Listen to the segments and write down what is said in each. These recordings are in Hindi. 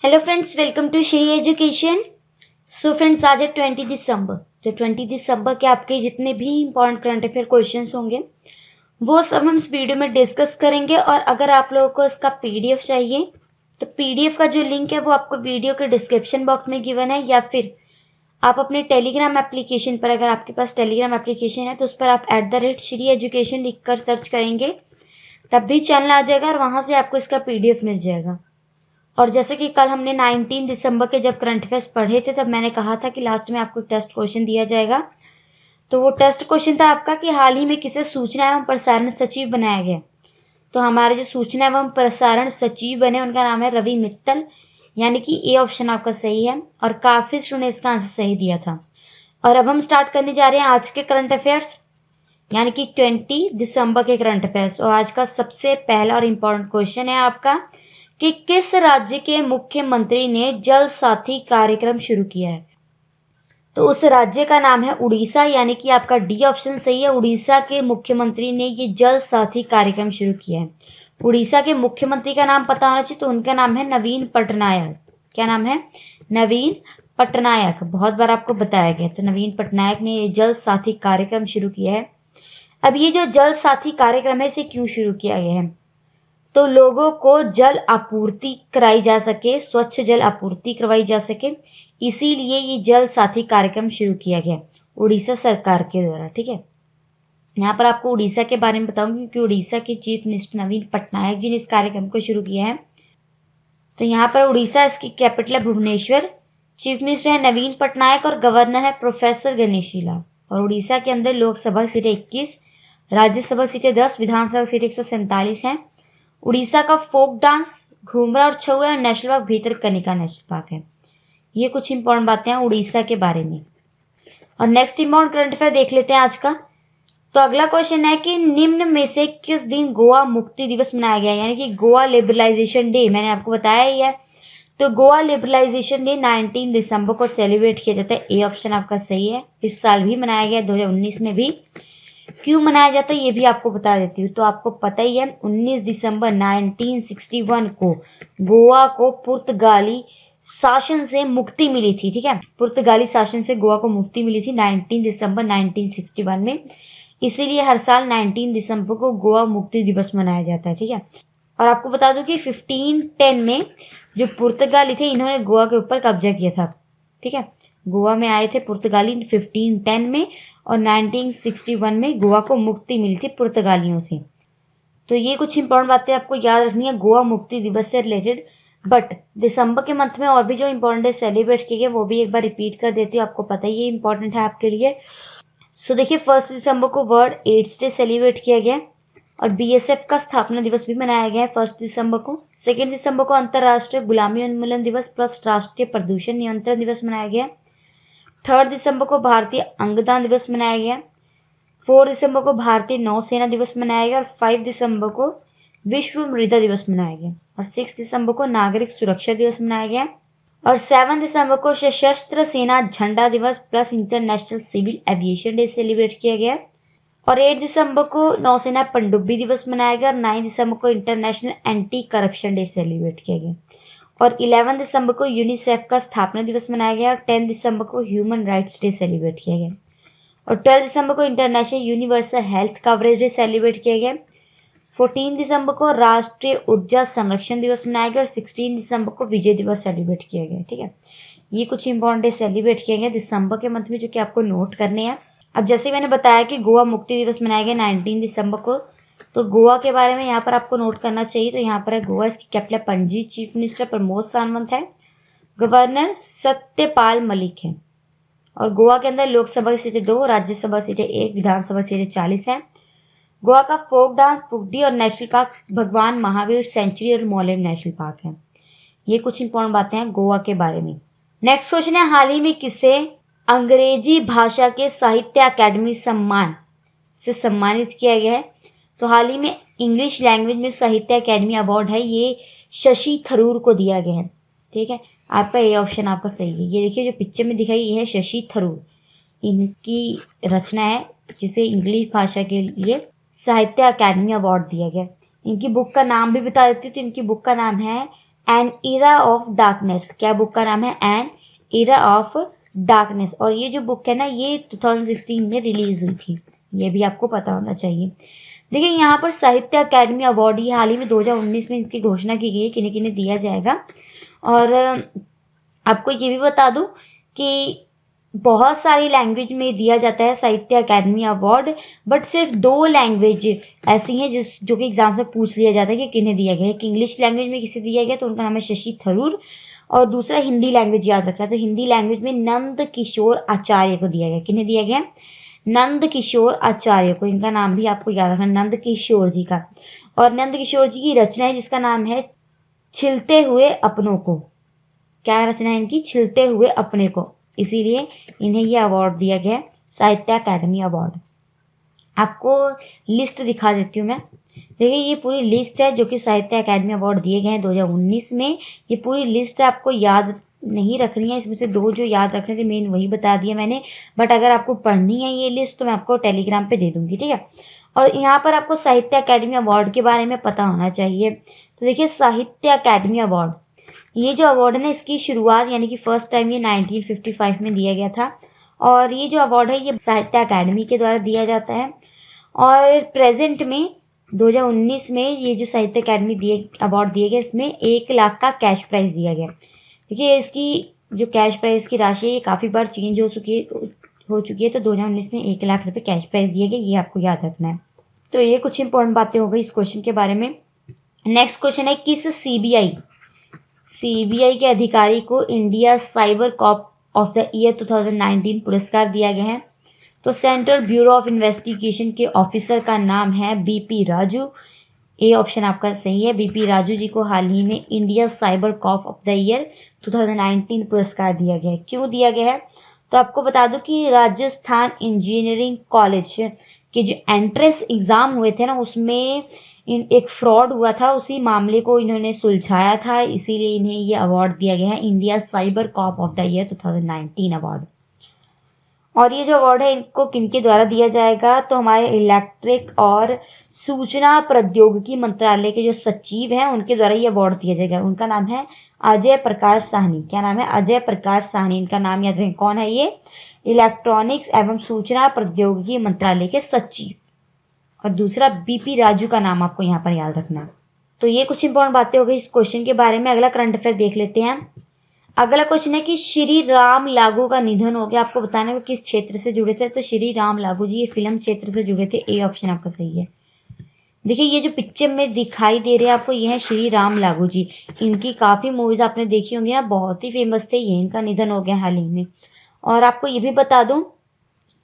Hello friends, welcome to Shri education. So friends, आज है 20 दिसंबर। तो 20 दिसंबर के आपके जितने भी इंपॉर्टेंट करंट अफेयर क्वेश्चंस होंगे वो सब हम इस वीडियो में डिस्कस करेंगे। और अगर आप लोगों को इसका पीडीएफ चाहिए तो पीडीएफ का जो लिंक है वो आपको वीडियो के डिस्क्रिप्शन बॉक्स में गिवन है, या फिर आप अपने टेलीग्राम एप्लीकेशन पर, अगर आपके पास टेलीग्राम एप्लीकेशन है तो उस पर आप @श्री एजुकेशन लिखकर सर्च करेंगे तब भी चैनल आ जाएगा और वहां से आपको इसका पीडीएफ मिल जाएगा। और जैसे कि कल हमने 19 दिसंबर के जब करंट अफेयर्स पढ़े थे तब मैंने कहा था कि लास्ट में आपको टेस्ट क्वेश्चन दिया जाएगा। तो वो टेस्ट क्वेश्चन था आपका कि हाल ही में किसे सूचना एवं प्रसारण सचिव बनाया गया। तो हमारे जो सूचना एवं प्रसारण सचिव बने उनका नाम है रवि मित्तल, यानी कि ए ऑप्शन आपका सही है। और काफी स्टूडेंट ने इसका आंसर सही दिया था। और अब हम स्टार्ट करने जा रहे हैं आज के करंट अफेयर्स, यानी कि 20 दिसंबर के करंट अफेयर्स। और आज का सबसे पहला और इम्पोर्टेंट क्वेश्चन है आपका कि किस राज्य के मुख्यमंत्री ने जल साथी कार्यक्रम शुरू किया है। तो उस राज्य का नाम है उड़ीसा, यानी कि आपका डी ऑप्शन सही है। उड़ीसा के मुख्यमंत्री ने ये जल साथी कार्यक्रम शुरू किया है। उड़ीसा के मुख्यमंत्री का नाम पता होना चाहिए, तो उनका नाम है नवीन पटनायक। क्या नाम है? नवीन पटनायक। बहुत बार आपको बताया गया। तो नवीन पटनायक ने ये जल साथी कार्यक्रम शुरू किया है। अब ये जो जल साथी कार्यक्रम है इसे क्यों शुरू किया गया है? तो लोगों को जल आपूर्ति कराई जा सके, स्वच्छ जल आपूर्ति करवाई जा सके, इसीलिए ये जल साथी कार्यक्रम शुरू किया गया उड़ीसा सरकार के द्वारा। ठीक है, यहाँ पर आपको उड़ीसा के बारे में बताऊंगी क्योंकि उड़ीसा के चीफ मिनिस्टर नवीन पटनायक जी ने इस कार्यक्रम को शुरू किया है। तो यहाँ पर उड़ीसा, इसकी कैपिटल है भुवनेश्वर। चीफ मिनिस्टर है नवीन पटनायक और गवर्नर है प्रोफेसर गणेशीला। और उड़ीसा के अंदर लोकसभा सीटें 21, राज्यसभा सीटें 10, विधानसभा सीटें 147 हैं। उड़ीसा का फोक डांस घूमरा और छऊ है और national park Bhitarkanika national park है। ये कुछ इंपॉर्टेंट बातें हैं उड़ीसा के बारे में। और नेक्स्ट इंपॉर्टेंट करंट अफेयर देख लेते हैं आज का। तो अगला क्वेश्चन है कि निम्न में से किस दिन गोवा मुक्ति दिवस मनाया गया, यानी कि गोवा लिबरलाइजेशन डे। मैंने आपको बताया ही है। तो गोवा लिबरलाइजेशन डे 19 दिसंबर को सेलिब्रेट किया जाता है। ए ऑप्शन आपका सही है। इस साल भी मनाया गया, 2019 में भी। क्यों मनाया जाता है ये भी आपको बता देती हूँ। तो आपको पता ही है 19 दिसंबर 1961 को गोवा को पुर्तगाली शासन से मुक्ति मिली थी। ठीक है, पुर्तगाली शासन से गोवा को मुक्ति मिली थी 19 दिसंबर 1961 में। इसीलिए हर साल 19 दिसंबर को गोवा मुक्ति दिवस मनाया जाता है। ठीक है, और आपको बता दूं कि 1510 में जो पुर्तगाली थे इन्होंने गोवा के ऊपर कब्जा किया था। ठीक है, गोवा में आए थे पुर्तगाली 1510 में और 1961 में गोवा को मुक्ति मिली थी पुर्तगालियों से। तो ये कुछ इंपॉर्टेंट बातें आपको याद रखनी है गोवा मुक्ति दिवस से रिलेटेड। बट दिसंबर के मंथ में और भी जो इंपॉर्टेंट है सेलिब्रेट किए गए वो भी एक बार रिपीट कर देती हूँ, आपको पता ही ये इंपॉर्टेंट है आपके लिए। सो देखिए, 1 दिसंबर को वर्ल्ड एड्स डे सेलिब्रेट किया गया और बीएसएफ का स्थापना दिवस भी मनाया गया है 1 दिसंबर को। 2 दिसंबर को अंतर्राष्ट्रीय गुलामी उन्मूलन दिवस प्लस राष्ट्रीय प्रदूषण नियंत्रण दिवस मनाया गया। 3 दिसंबर को भारतीय अंगदान दिवस मनाया गया। 4 दिसंबर को भारतीय नौसेना दिवस मनाया गया और 5 दिसंबर को विश्व मृदा दिवस मनाया गया। और 6 दिसंबर को नागरिक सुरक्षा दिवस मनाया गया। और 7 दिसंबर को सशस्त्र सेना झंडा दिवस plus international civil aviation day celebrate किया गया। और 8 दिसंबर को नौसेना पनडुब्बी दिवस मनाया गया और 9 दिसंबर को international anti corruption day celebrate किया गया। और 11 दिसंबर को यूनिसेफ का स्थापना दिवस मनाया गया और 10 दिसंबर को ह्यूमन राइट्स डे सेलिब्रेट किया गया। और 12 दिसंबर को international universal health coverage day celebrate किया गया। 14 दिसंबर को राष्ट्रीय ऊर्जा संरक्षण दिवस मनाया गया और 16 दिसंबर को विजय दिवस सेलिब्रेट किया गया। ठीक है, ये कुछ इंपॉर्टेंट डे सेलिब्रेट किया गया दिसंबर के मंथ में जो कि आपको नोट करने हैं। अब जैसे मैंने बताया कि गोवा मुक्ति दिवस मनाया गया 19 दिसंबर को, तो गोवा के बारे में यहाँ पर आपको नोट करना चाहिए। तो यहाँ पर है गोवा, इसकी capital Panaji, chief minister Pramod Sawant है, गवर्नर सत्यपाल मलिक है। और गोवा के अंदर लोकसभा की सीटें 2, राज्यसभा सीटें 1, विधानसभा सीटें 40 हैं। गोवा का फोक डांस पुगडी और नेशनल पार्क भगवान महावीर सेंचुरी और मोलेम नेशनल पार्क है। ये कुछ इंपॉर्टेंट बातें हैं गोवा के बारे में। नेक्स्ट क्वेश्चन है, हाल ही में किसे अंग्रेजी भाषा के साहित्य अकादमी सम्मान से सम्मानित किया गया है? तो हाल ही में इंग्लिश लैंग्वेज में साहित्य अकादमी अवार्ड है, ये शशि थरूर को दिया गया है। ठीक है, आपका ये ऑप्शन आपका सही है। ये देखिए जो पिक्चर में दिखाई ये है शशि थरूर, इनकी रचना है जिसे इंग्लिश भाषा के लिए साहित्य अकादमी अवार्ड दिया गया। इनकी बुक का नाम भी बता देती हूँ। तो इनकी बुक का नाम है एन इरा ऑफ डार्कनेस। क्या बुक का नाम है? N era of darkness. और ये जो बुक है ना, ये 2016 में रिलीज हुई थी, ये भी आपको पता होना चाहिए। देखिए यहाँ पर साहित्य अकादमी अवार्ड ये हाल ही में 2019 में इसकी घोषणा की गई है, किन्हें किन्हें दिया जाएगा। और आपको ये भी बता दूं कि बहुत सारी लैंग्वेज में दिया जाता है साहित्य अकादमी अवार्ड, बट सिर्फ 2 लैंग्वेज ऐसी हैं जो कि एग्जाम से पूछ लिया जाता है कि किन्हें दिया गया है। कि इंग्लिश लैंग्वेज में किसे दिया गया तो उनका नाम है शशि थरूर, और दूसरा हिंदी लैंग्वेज याद रखना, तो हिंदी लैंग्वेज में नंद किशोर आचार्य को दिया गया। किन्हें दिया गया? नंद किशोर आचार्य को। इनका नाम भी आपको याद रखना, नंद किशोर जी का। और नंद किशोर जी की रचना है जिसका नाम है छिलते हुए अपनों को। क्या रचना है इनकी? छिलते हुए अपने को, इसीलिए इन्हें यह अवार्ड दिया गया है, साहित्य अकादमी अवार्ड। आपको लिस्ट दिखा देती हूँ मैं। देखिए ये पूरी लिस्ट है जो कि साहित्य अकादमी अवार्ड दिए गए हैं 2019 में। ये पूरी लिस्ट आपको याद नहीं रखनी है, इसमें से 2 जो याद रखने थे मेन वही बता दिया मैंने, बट अगर आपको पढ़नी है ये लिस्ट तो मैं आपको टेलीग्राम पे दे दूंगी, ठीक है। और यहाँ पर आपको साहित्य अकादमी अवार्ड के बारे में पता होना चाहिए। तो देखिए साहित्य अकादमी अवार्ड, ये जो अवार्ड है ना, इसकी शुरुआत यानी कि फर्स्ट टाइम ये 1955 में दिया गया था। और ये जो अवार्ड है ये साहित्य अकादमी के द्वारा दिया जाता है। और प्रेजेंट में 2019 में ये जो साहित्य अकादमी अवार्ड दिए गए, इसमें 1 लाख का कैश प्राइज दिया गया। देखिए इसकी जो कैश प्राइज की राशि है ये काफ़ी बार चेंज हो चुकी है, तो 2019 में 1 लाख रुपए कैश प्राइज दिए गए, ये आपको याद रखना है। तो ये कुछ इंपॉर्टेंट बातें हो गई इस क्वेश्चन के बारे में। नेक्स्ट क्वेश्चन है, किस सीबीआई के अधिकारी को India cyber cop of the year 2019 पुरस्कार दिया गया है? तो सेंट्रल ब्यूरो ऑफ इन्वेस्टिगेशन के ऑफिसर का नाम है बीपी राजू। ए ऑप्शन आपका सही है। बीपी राजू जी को हाल ही में India cyber cop of the year 2019 पुरस्कार दिया गया है। क्यों दिया गया है? तो आपको बता दूं कि राजस्थान इंजीनियरिंग कॉलेज के जो एंट्रेंस एग्जाम हुए थे ना, उसमें एक फ्रॉड हुआ था, उसी मामले को इन्होंने सुलझाया था, इसीलिए इन्हें ये अवार्ड दिया गया है, India cyber cop of the year 2019 award. और ये जो अवार्ड है इनको किनके द्वारा दिया जाएगा? तो हमारे इलेक्ट्रिक और सूचना प्रौद्योगिकी मंत्रालय के जो सचिव हैं उनके द्वारा ये अवार्ड दिया जाएगा। उनका नाम है अजय प्रकाश साहनी। क्या नाम है? अजय प्रकाश साहनी। इनका नाम याद रखें। कौन है ये? इलेक्ट्रॉनिक्स एवं सूचना प्रौद्योगिकी मंत्रालय के सचिव। और दूसरा बीपी राजू का नाम आपको यहाँ पर याद रखना। तो ये कुछ इंपॉर्टेंट बातें हो गई इस क्वेश्चन के बारे में। अगला करंट अफेयर देख लेते हैं। अगला क्वेश्चन है कि श्री राम लागू का निधन हो गया। आपको बताना है वो किस क्षेत्र से जुड़े थे? तो श्री राम लागू जी ये फिल्म क्षेत्र से जुड़े थे। ए ऑप्शन आपका सही है। देखिए ये जो पिक्चर में दिखाई दे रहे हैं आपको, ये है श्री राम लागू जी। इनकी काफ़ी मूवीज आपने देखी होंगी ना, बहुत ही फेमस थे ये। इनका निधन हो गया हाल ही में। और आपको ये भी बता दूं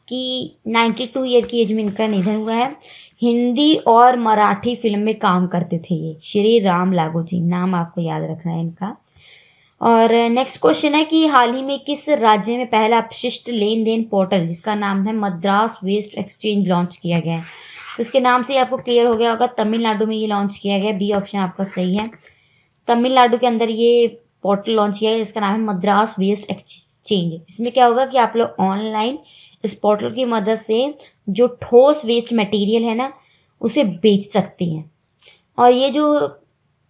कि 92 ईयर की एज में इनका निधन हुआ है। हिंदी और मराठी फिल्म में काम करते थे ये श्री राम लागू जी। नाम आपको याद रखना है इनका। और नेक्स्ट क्वेश्चन है कि हाल ही में किस राज्य में पहला अपशिष्ट लेन देन पोर्टल जिसका नाम है मद्रास वेस्ट एक्सचेंज लॉन्च किया गया है? तो उसके नाम से आपको क्लियर हो गया होगा, तमिलनाडु में ये लॉन्च किया गया। बी ऑप्शन आपका सही है। तमिलनाडु के अंदर ये पोर्टल लॉन्च किया गया जिसका नाम है मद्रास वेस्ट एक्सचेंज। इसमें क्या होगा कि आप लोग ऑनलाइन इस पोर्टल की मदद से जो ठोस वेस्ट मटेरियल है ना, उसे बेच सकते हैं। और ये जो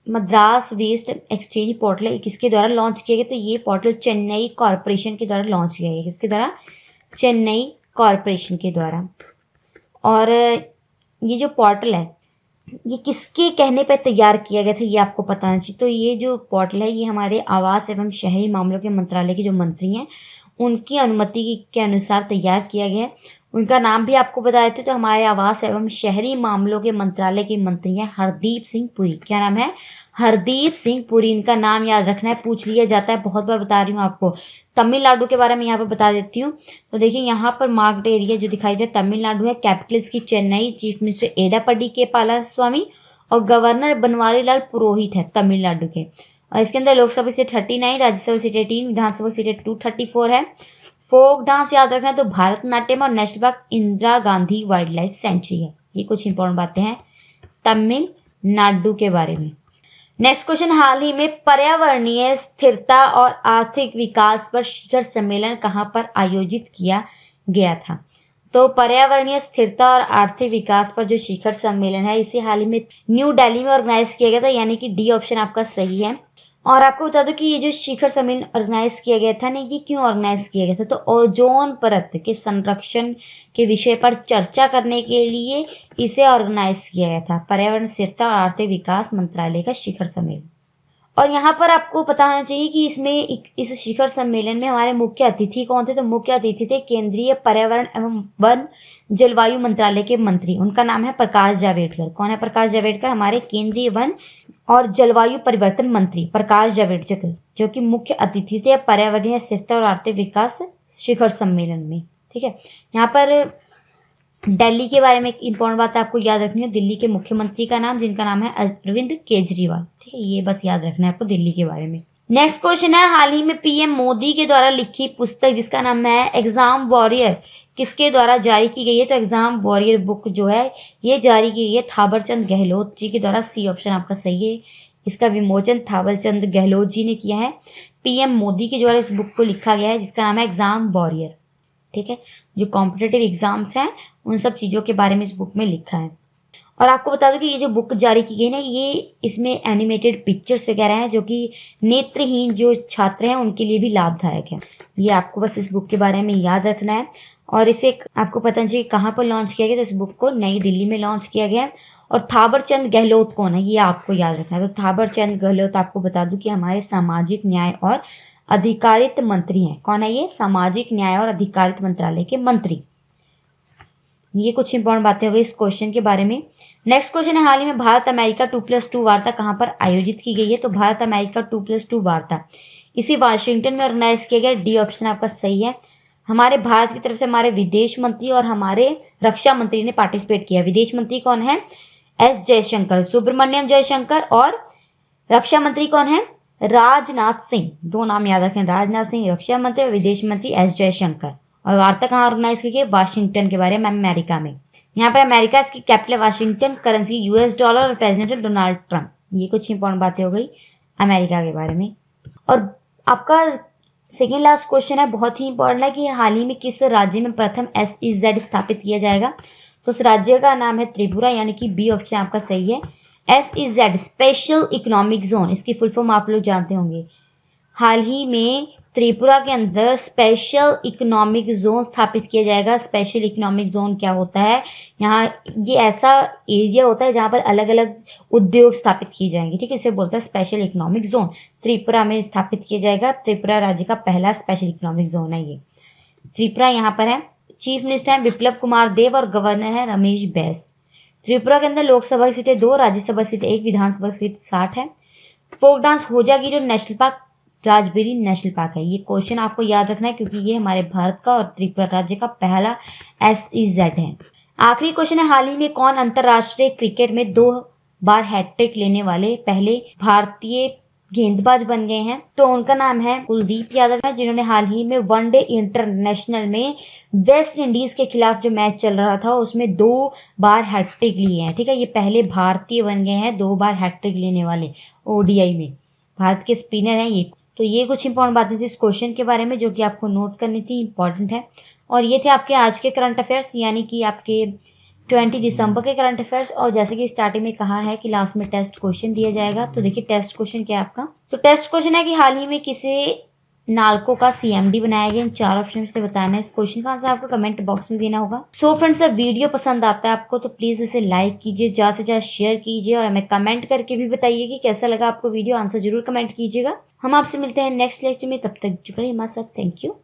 मद्रास वेस्ट एक्सचेंज पोर्टल है किसके द्वारा लॉन्च किया गया? तो ये पोर्टल चेन्नई कॉरपोरेशन के द्वारा लॉन्च किया गया। किसके द्वारा? चेन्नई कॉरपोरेशन के द्वारा। और ये जो पोर्टल है ये किसके कहने पर तैयार किया गया था ये आपको पता होना चाहिए। तो ये जो पोर्टल है ये हमारे आवास एवं शहरी मामलों के मंत्रालय के जो मंत्री हैं उनकी अनुमति के अनुसार तैयार किया गया है। उनका नाम भी आपको बता देते तो हमारे आवास एवं शहरी मामलों के मंत्रालय के मंत्री हैं हरदीप सिंह पुरी। क्या नाम है? हरदीप सिंह पुरी। इनका नाम याद रखना है, पूछ लिया जाता है, बहुत बार बता रही हूँ आपको। तमिलनाडु के बारे में यहाँ पर बता देती हूँ। तो देखिए यहाँ पर मार्क्ड एरिया जो दिखाई दे तमिलनाडु है, कैपिटल इसकी चेन्नई, चीफ मिनिस्टर एडापडी के पालास्वामी और गवर्नर बनवारी लाल पुरोहित है तमिलनाडु के। और इसके अंदर लोकसभा सीट 39, राज्यसभा सीट 18, विधानसभा सीट 234 है। फोक डांस याद रखना है तो भारतनाट्यम और national park Indira Gandhi wild life sanctuary है। ये कुछ इंपॉर्टेंट बातें हैं तमिलनाडु के बारे में। नेक्स्ट क्वेश्चन, हाल ही में पर्यावरणीय स्थिरता और आर्थिक विकास पर शिखर सम्मेलन कहां पर आयोजित किया गया था? तो पर्यावरणीय स्थिरता और आर्थिक विकास पर जो शिखर सम्मेलन है इसे हाल ही में न्यू दिल्ली में ऑर्गेनाइज किया गया था, यानी कि डी ऑप्शन आपका सही है। और आपको बता दो कि ये जो शिखर सम्मेलन ऑर्गेनाइज किया गया था ना, ये क्यों ऑर्गेनाइज किया गया था, तो ओजोन परत के संरक्षण के विषय पर चर्चा करने के लिए इसे ऑर्गेनाइज किया गया था। पर्यावरण स्थिरता और आर्थिक विकास मंत्रालय का शिखर सम्मेलन। और यहाँ पर आपको पता होना चाहिए कि इस शिखर सम्मेलन में हमारे मुख्य अतिथि कौन थे, तो मुख्य अतिथि थे केंद्रीय पर्यावरण एवं वन जलवायु मंत्रालय के मंत्री। उनका नाम है प्रकाश जावड़ेकर। कौन है प्रकाश जावड़ेकर? हमारे केंद्रीय वन और जलवायु परिवर्तन मंत्री प्रकाश जावड़ेकर, जो कि मुख्य अतिथि थे पर्यावरणीय स्थिरता और आर्थिक विकास शिखर सम्मेलन में। ठीक है, यहाँ पर दिल्ली के बारे में एक इंपॉर्टेंट बात आपको याद रखनी है, दिल्ली के मुख्यमंत्री का नाम, जिनका नाम है अरविंद केजरीवाल। ठीक है, ये बस याद रखना है आपको दिल्ली के बारे में। नेक्स्ट क्वेश्चन है, हाल ही में पीएम मोदी के द्वारा लिखी पुस्तक जिसका नाम है एग्जाम वॉरियर किसके द्वारा जारी की गई है, तो एग्जाम वॉरियर बुक जो है ये जारी की गई है थावरचंद गहलोत जी के द्वारा। सी ऑप्शन आपका सही है। इसका विमोचन थावरचंद गहलोत जी ने किया है। पीएम मोदी के द्वारा इस बुक को लिखा गया है जिसका नाम है एग्जाम वॉरियर। ठीक है, जो कॉम्पिटेटिव एग्जाम्स हैं उन सब चीज़ों के बारे में इस बुक में लिखा है। और आपको बता दूं कि ये जो बुक जारी की गई ना, ये इसमें एनिमेटेड पिक्चर्स वगैरह हैं जो कि नेत्रहीन जो छात्र हैं उनके लिए भी लाभदायक है। ये आपको बस इस बुक के बारे में याद रखना है। और इसे आपको पता चाहिए कहाँ पर लॉन्च किया गया, तो इस बुक को नई दिल्ली में लॉन्च किया गया है। और थावरचंद गहलोत कौन है, ये आपको याद रखना है। तो थावरचंद गहलोत आपको बता दूं कि हमारे सामाजिक न्याय और अधिकारिता मंत्री हैं। कौन है ये? सामाजिक न्याय और अधिकारिता मंत्रालय के मंत्री। ये कुछ इंपॉर्टेंट बातें हो गई इस क्वेश्चन के बारे में। नेक्स्ट क्वेश्चन है, हाल ही में भारत अमेरिका 2+2 वार्ता कहाँ पर आयोजित की गई है, तो भारत अमेरिका 2+2 वार्ता इसी वाशिंगटन में ऑर्गेनाइज किया गया। डी ऑप्शन आपका सही है। हमारे भारत की तरफ से हमारे विदेश मंत्री और हमारे रक्षा मंत्री ने पार्टिसिपेट किया। विदेश मंत्री कौन है? एस जयशंकर, सुब्रमण्यम जयशंकर। और रक्षा मंत्री कौन है? राजनाथ सिंह। दो नाम याद रखें, राजनाथ सिंह रक्षा मंत्री और विदेश मंत्री एस जयशंकर। और वार्ता कहाँ ऑर्गेनाइज की गई? वाशिंगटन के बारे में, अमेरिका में। यहाँ पर अमेरिका इसकी capital Washington, currency US dollar और प्रेसिडेंट डोनाल्ड ट्रंप। ये कुछ इंपॉर्टेंट बातें हो गई अमेरिका के बारे में। और आपका सेकेंड लास्ट क्वेश्चन है, बहुत ही इंपॉर्टेंट है कि हाल ही में किस राज्य में प्रथम SEZ स्थापित किया जाएगा, तो उस राज्य का नाम है त्रिपुरा, यानी कि बी ऑप्शन आपका सही है। SEZ स्पेशल इकोनॉमिक जोन, इसकी फुल फॉर्म आप लोग जानते होंगे। हाल ही में त्रिपुरा के अंदर स्पेशल इकोनॉमिक जोन स्थापित किया जाएगा। स्पेशल इकोनॉमिक जोन क्या होता है? यहाँ ये ऐसा एरिया होता है जहाँ पर अलग अलग उद्योग स्थापित किए जाएंगे। ठीक है, इसे बोलता है स्पेशल इकोनॉमिक जोन। त्रिपुरा में स्थापित किया जाएगा। त्रिपुरा राज्य का पहला स्पेशल इकोनॉमिक जोन है ये। त्रिपुरा यहाँ पर है। चीफ मिनिस्टर है बिप्लब कुमार देव और गवर्नर है रमेश बैस। त्रिपुरा के अंदर लोकसभा की सीटें 2, राज्यसभा सीट 1, विधानसभा सीट 60 है। Folk dance Hojagiri national park Rajbari national park है। ये क्वेश्चन आपको याद रखना है क्योंकि ये हमारे भारत का और त्रिपुरा राज्य का पहला SEZ है। आखिरी क्वेश्चन है, हाल ही में कौन अंतरराष्ट्रीय क्रिकेट में 2 बार हैट्रिक लेने वाले पहले भारतीय गेंदबाज बन गए हैं, तो उनका नाम है कुलदीप यादव है, जिन्होंने हाल ही में वनडे इंटरनेशनल में वेस्ट इंडीज के खिलाफ जो मैच चल रहा था उसमें 2 बार हैट्रिक लिए हैं। ठीक है, ये पहले भारतीय बन गए हैं 2 बार हैट्रिक लेने वाले ODI में। भारत के स्पिनर हैं ये। तो ये कुछ इंपॉर्टेंट बातें थी इस क्वेश्चन के बारे में जो कि आपको नोट करनी थी, इंपॉर्टेंट है। और ये थे आपके आज के करंट अफेयर्स, यानी कि आपके 20 दिसंबर के करंट अफेयर्स। और जैसे कि स्टार्टिंग में कहा है कि लास्ट में टेस्ट क्वेश्चन दिया जाएगा, तो देखिए टेस्ट क्वेश्चन क्या है आपका। तो टेस्ट क्वेश्चन है कि हाल ही में किसी नालको का CMD बनाया गया, इन 4 ऑप्शन से बताना है। इस क्वेश्चन का आंसर आपको कमेंट बॉक्स में देना होगा। सो फ्रेंड्स, अगर वीडियो पसंद आता है आपको तो प्लीज इसे लाइक कीजिए, ज्यादा से ज्यादा शेयर कीजिए और हमें कमेंट करके भी बताइए कि कैसा लगा आपको वीडियो। आंसर जरूर कमेंट कीजिएगा। हम आपसे मिलते हैं नेक्स्ट लेक्चर में, तब तक जुड़े हमारे साथ। Thank you.